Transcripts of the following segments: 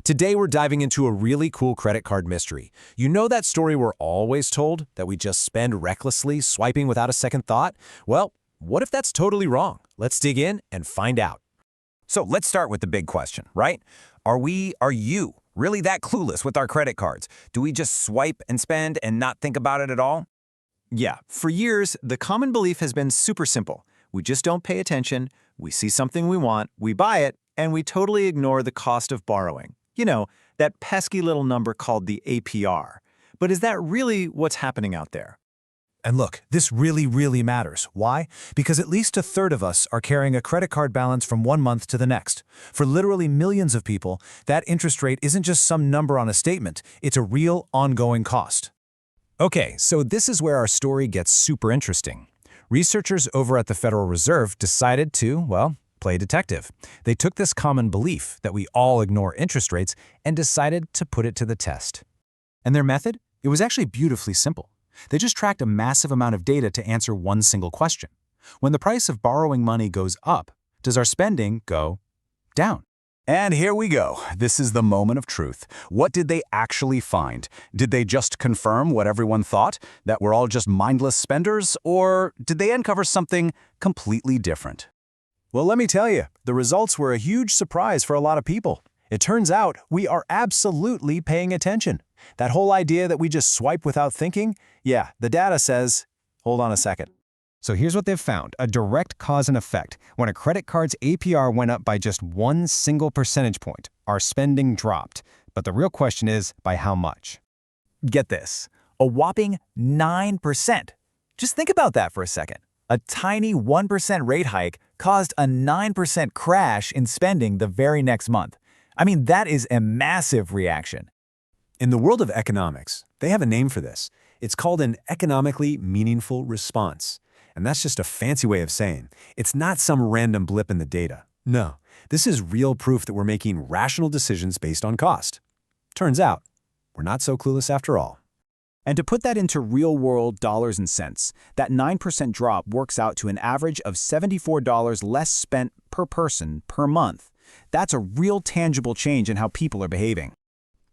Today we're diving into a really cool credit card mystery. You know that story we're always told, that we just spend recklessly, swiping without a second thought? Well, what if that's totally wrong? Let's dig in and find out. So let's start with the big question, right? Are you really that clueless with our credit cards? Do we just swipe and spend and not think about it at all? Yeah, for years, the common belief has been super simple. We just don't pay attention, we see something we want, we buy it, and we totally ignore the cost of borrowing. You know, that pesky little number called the APR. But is that really what's happening out there? And look, this really matters. Why? Because at least a third of us are carrying a credit card balance from one month to the next. For literally millions of people, that interest rate isn't just some number on a statement, it's a real, ongoing cost. Okay, so this is where our story gets super interesting. Researchers over at the Federal Reserve decided to, well, play detective. They took this common belief that we all ignore interest rates and decided to put it to the test. And their method? It was actually beautifully simple. They just tracked a massive amount of data to answer one single question. When the price of borrowing money goes up, does our spending go down? And here we go. This is the moment of truth. What did they actually find? Did they just confirm what everyone thought, that we're all just mindless spenders, or did they uncover something completely different? Well, let me tell you, the results were a huge surprise for a lot of people. It turns out we are absolutely paying attention. That whole idea that we just swipe without thinking, yeah, the data says, hold on a second. So here's what they've found, a direct cause and effect. When a credit card's APR went up by just one single percentage point, our spending dropped. But the real question is, by how much? Get this, a whopping 9%. Just think about that for a second. A tiny 1% rate hike caused a 9% crash in spending the very next month. I mean, that is a massive reaction. In the world of economics, they have a name for this. It's called an economically meaningful response. And that's just a fancy way of saying it's not some random blip in the data. No, this is real proof that we're making rational decisions based on cost. Turns out, we're not so clueless after all. And to put that into real-world dollars and cents, that 9% drop works out to an average of $74 less spent per person per month. That's a real tangible change in how people are behaving.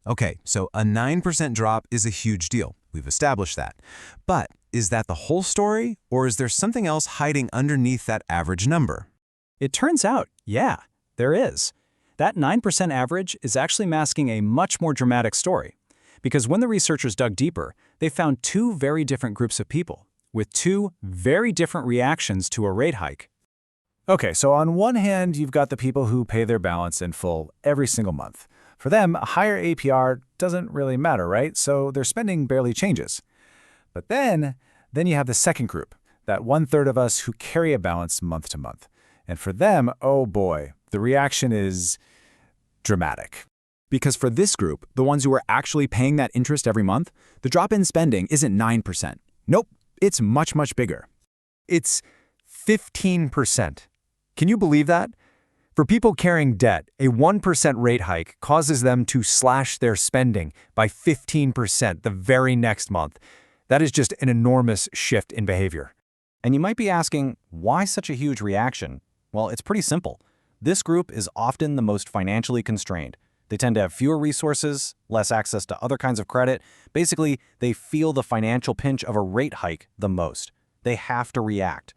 Okay, so a 9% drop is a huge deal. We've established that. But is that the whole story, or is there something else hiding underneath that average number? It turns out, yeah, there is. That 9% average is actually masking a much more dramatic story. Because when the researchers dug deeper, they found two very different groups of people, with two very different reactions to a rate hike. Okay, so on one hand, you've got the people who pay their balance in full every single month. For them, a higher APR doesn't really matter, right? So their spending barely changes. But then you have the second group, that one-third of us who carry a balance month to month. And for them, oh boy, the reaction is dramatic. Because for this group, the ones who are actually paying that interest every month, the drop in spending isn't 9%. Nope, it's much bigger. It's 15%. Can you believe that? For people carrying debt, a 1% rate hike causes them to slash their spending by 15% the very next month. That is just an enormous shift in behavior. And you might be asking, why such a huge reaction? Well, it's pretty simple. This group is often the most financially constrained. They tend to have fewer resources, less access to other kinds of credit. Basically, they feel the financial pinch of a rate hike the most. They have to react.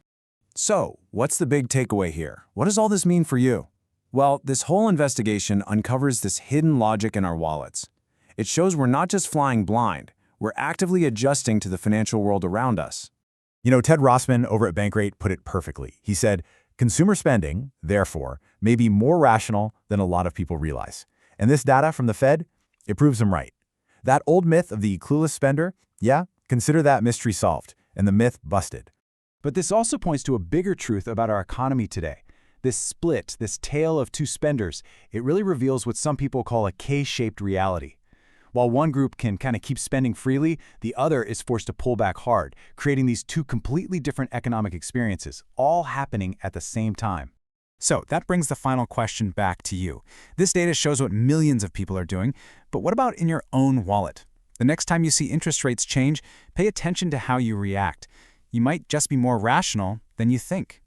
So, what's the big takeaway here? What does all this mean for you? Well, this whole investigation uncovers this hidden logic in our wallets. It shows we're not just flying blind, we're actively adjusting to the financial world around us. You know, Ted Rossman over at Bankrate put it perfectly. He said, consumer spending, therefore, may be more rational than a lot of people realize. And this data from the Fed, it proves him right. That old myth of the clueless spender, yeah, consider that mystery solved and the myth busted. But this also points to a bigger truth about our economy today. This split, this tale of two spenders, it really reveals what some people call a K-shaped reality. While one group can kind of keep spending freely, the other is forced to pull back hard, creating these two completely different economic experiences, all happening at the same time. So that brings the final question back to you. This data shows what millions of people are doing, but what about in your own wallet? The next time you see interest rates change, pay attention to how you react. You might just be more rational than you think.